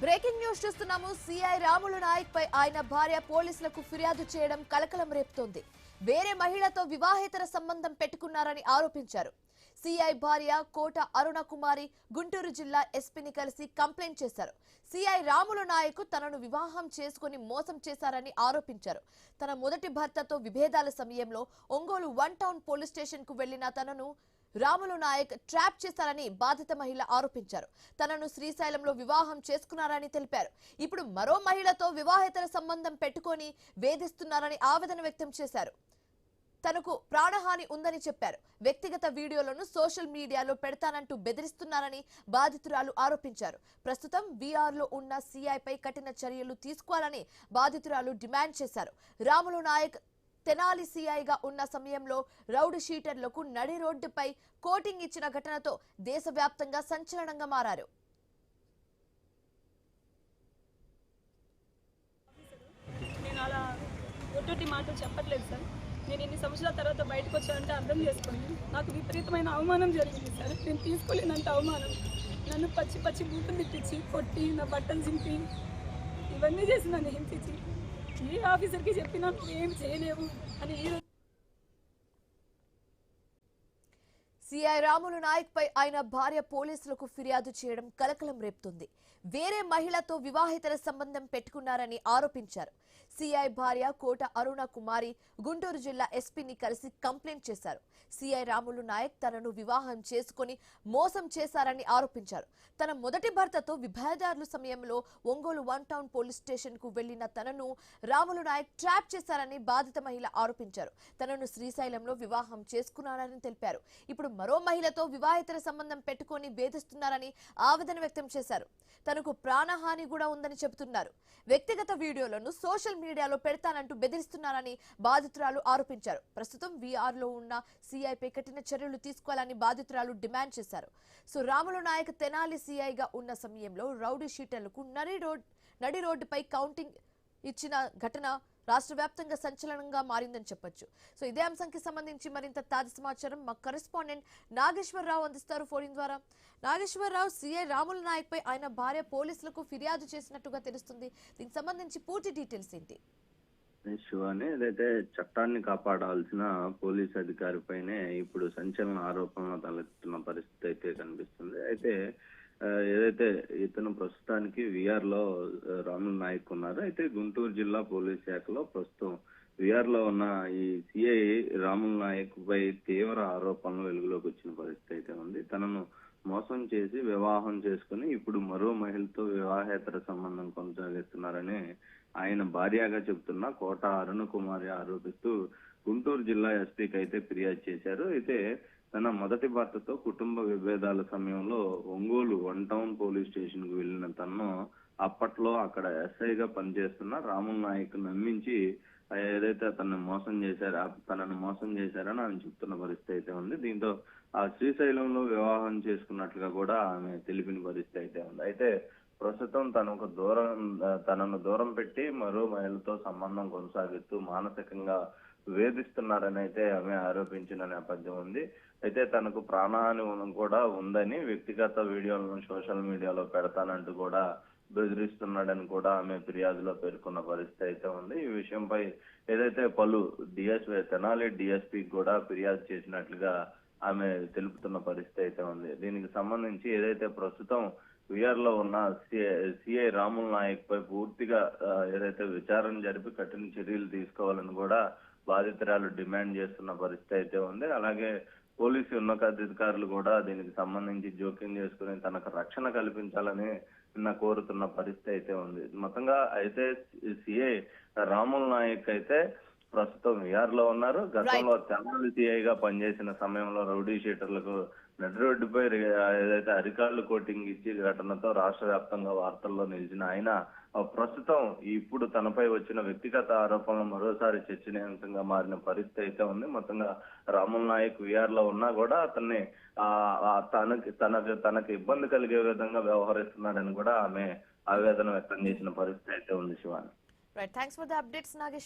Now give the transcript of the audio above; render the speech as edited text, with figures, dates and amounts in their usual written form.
Breaking news చూస్తున్నాము. CI Ramulu Naik పై ఆయన భార్య పోలీసులకు ఫిర్యాదు చేయడం కలకలం రేపుతోంది. వేరే మహిళతో వివాహేతర సంబంధం పెట్టుకున్నారని ఆరోపించారు. సిఐ భార్య కోట అరుణ కుమారి గుంటూరు జిల్లా ఎస్పీని కలిసి కంప్లైంట్ చేశారు. సిఐ రాములు నాయక్ తనను వివాహం చేసుకుని మోసం చేశారని ఆరోపించారు. తన మొదటి భర్తతో విభేదాల సమయంలో ఒంగోలు 1 టౌన్ పోలీస్ స్టేషన్ కు వెళ్లిన తనను రాములు నాయక్ ట్రాప్ చేశారని బాధిత మహిళ ఆరోపించారు. తనను శ్రీశైలంలో వివాహం చేసుకున్నారని తెలిపారు. ఇప్పుడు మరో మహిళతో వివాహేతర సంబంధం పెట్టుకొని వేధిస్తున్నారని ఆవేదన వ్యక్తం చేశారు. తనకు ప్రాణహాని ఉందని చెప్పారు. వ్యక్తిగత వీడియోలను సోషల్ మీడియాలో పెడతానంటూ బెదిరిస్తున్నారని బాధితురాలు ఆరోపించారు. ప్రస్తుతం వీఆర్లో ఉన్న సీఐపై కఠిన చర్యలు తీసుకోవాలని బాధితురాలు డిమాండ్ చేశారు. రాములు నాయక్ తెనాలి సీఐగా ఉన్న సమయంలో రౌడీ షీటర్లకు నడి రోడ్డుపై కోటింగ్ ఇచ్చిన ఘటనతో దేశవ్యాప్తంగా సంచలనంగా మారారు. నేను అలా ఒట్టొట్టి మాటలు చెప్పట్లేదు సార్. నేను ఇన్ని సంవత్సరాల తర్వాత బయటకు వచ్చానంటే అర్థం చేసుకోండి. నాకు విపరీతమైన అవమానం జరిగింది సార్. నేను తీసుకోలేనంత అవమానం. నన్ను పచ్చి బూతులు తిప్పించి కొట్టి నా బట్టలు చింపి ఇవన్నీ చేసి నన్ను హింసించి ఏ ఆఫీసర్కి చెప్పినా ఏం చేయలేవు అని సిఐ రాములు నాయక్ పై ఆయన భార్య పోలీసులకు ఫిర్యాదు చేయడం కలకలం రేపుతుంది. వేరే మహిళతో వివాహేతర సంబంధం పెట్టుకున్నారని ఆరోపించారు. సిఐ భార్య కోట అరుణ కుమారి గుంటూరు జిల్లా ఎస్పీని కలిసి కంప్లైంట్ చేశారు. సిఐ రాములు నాయక్ తనను వివాహం చేసుకుని మోసం చేశారని ఆరోపించారు. తన మొదటి భర్తతో విభేదాల సమయంలో ఒంగోలు 1 టౌన్ పోలీస్ స్టేషన్ కు వెళ్లిన తనను రాములు నాయక్ ట్రాప్ చేశారని బాధిత మహిళ ఆరోపించారు. తనను శ్రీశైలంలో వివాహం చేసుకున్నారని తెలిపారు. ఇప్పుడు మరో మహిళతో వివాహేతర సంబంధం పెట్టుకొని వేధిస్తున్నారని ఆవేదన వ్యక్తం చేశారు. తనకు ప్రాణహాని కూడా ఉందని చెబుతున్నారు. వ్యక్తిగత వీడియోలను సోషల్ మీడియాలో పెడతానంటూ బెదిరిస్తున్నారని బాధితురాలు ఆరోపించారు. ప్రస్తుతం వీఆర్లో ఉన్న సీఐపై కఠిన చర్యలు తీసుకోవాలని బాధితురాలు డిమాండ్ చేశారు. సో రాములు నాయక్ తెనాలి సీఐగా ఉన్న సమయంలో రౌడీ షీటర్లకు నడి రోడ్డుపై కౌంటింగ్ ఇచ్చిన ఘటన రాష్ట్ర వ్యాప్తంగా సంచలనంగా మారిందని చెప్పొచ్చు. సో ఇదే అంశానికి సంబంధించి మరింత తాజా సమాచారం మా కరెస్పాండెంట్ నాగేశ్వరరావు అందిస్తారు ఫోన్ ద్వారా. నాగేశ్వరరావు, సిఐ రాములు నాయక్ పై ఆయన భార్య పోలీసులకు ఫిర్యాదు చేసినట్టుగా తెలుస్తుంది. దీనికి సంబంధించి పూర్తి డీటెయిల్స్ ఏంటి? శివాని, ఏదైతే చట్టాన్ని కాపాడాల్సిన పోలీస్ అధికారి పైనే ఇప్పుడు సంచలన ఆరోపణలు తలెత్తున్న పరిస్థితి అయితే కనిపిస్తుంది. అయితే ఏదైతే ఇతను ప్రస్తుతానికి విఆర్ లో రాములు నాయక్ ఉన్నారు. అయితే గుంటూరు జిల్లా పోలీస్ శాఖలో ప్రస్తుతం విఆర్ లో ఉన్న ఈ సిఐ రాములు నాయక్ పై తీవ్ర ఆరోపణలు వెలుగులోకి వచ్చిన పరిస్థితి అయితే ఉంది. తనను మోసం చేసి వివాహం చేసుకుని ఇప్పుడు మరో మహిళతో వివాహేతర సంబంధం కొనసాగిస్తున్నారని ఆయన భార్యగా చెబుతున్న కోట అరుణ కుమారి ఆరోపిస్తూ గుంటూరు జిల్లా ఎస్పీకి అయితే ఫిర్యాదు చేశారు. అయితే తన మొదటి భర్తతో కుటుంబ విభేదాల సమయంలో ఒంగోలు 1 టౌన్ పోలీస్ స్టేషన్ కు వెళ్లిన తనను అప్పట్లో అక్కడ ఎస్ఐగా పనిచేస్తున్న రాములు నాయక్ నమ్మించి ఏదైతే తనను మోసం చేశారని ఆమె చెప్తున్న పరిస్థితి అయితే ఉంది. దీంతో ఆ శ్రీశైలంలో వివాహం చేసుకున్నట్లుగా కూడా ఆమె తెలిపిన పరిస్థితి అయితే ఉంది. అయితే ప్రస్తుతం తనను దూరం పెట్టి మరో మహిళతో సంబంధం కొనసాగిస్తూ మానసికంగా వేధిస్తున్నారని అయితే ఆమె ఆరోపించిన నేపథ్యం ఉంది. అయితే తనకు ప్రాణహాని కూడా ఉందని, వ్యక్తిగత వీడియోలను సోషల్ మీడియాలో పెడతానంటూ కూడా బెదిరిస్తున్నాడని కూడా ఆమె ఫిర్యాదులో పేర్కొన్న పరిస్థితి అయితే ఉంది. ఈ విషయంపై ఏదైతే పలు తెనాలి డిఎస్పీకి కూడా ఫిర్యాదు చేసినట్లుగా ఆమె తెలుపుతున్న పరిస్థితి అయితే ఉంది. దీనికి సంబంధించి ఏదైతే ప్రస్తుతం విఆర్ లో ఉన్న సిఐ రాములు నాయక్ పై పూర్తిగా ఏదైతే విచారణ జరిపి కఠిన చర్యలు తీసుకోవాలని కూడా బాధితురాలు డిమాండ్ చేస్తున్న పరిస్థితి అయితే ఉంది. అలాగే పోలీసు ఉన్నతాధికారులు కూడా దీనికి సంబంధించి జోక్యం చేసుకుని తనకు రక్షణ కల్పించాలని కోరుతున్న పరిస్థితి అయితే ఉంది. మొత్తంగా అయితే సిఐ రాములు నాయక్ అయితే ప్రస్తుతం విఆర్ లో ఉన్నారు. గతంలో తెనాలి సిఐగా పనిచేసిన సమయంలో రౌడీ షీటర్లకు నడి రోడ్డుపై ఏదైతే అరికాళ్లు కోటింగ్ ఇచ్చి ఘటనతో రాష్ట్ర వ్యాప్తంగా వార్తల్లో నిలిచిన ఆయన ప్రస్తుతం ఇప్పుడు తనపై వచ్చిన వ్యక్తిగత ఆరోపణలు మరోసారి చర్చనీయాంశంగా మారిన పరిస్థితి అయితే ఉంది. మొత్తంగా రాములు నాయక్ విఆర్ లో ఉన్నా కూడా అతన్ని తనకి ఇబ్బంది కలిగే విధంగా వ్యవహరిస్తున్నాడని కూడా ఆమె ఆవేదన వ్యక్తం చేసిన పరిస్థితి అయితే ఉంది. Shivani, thanks for the updates Nageshwar.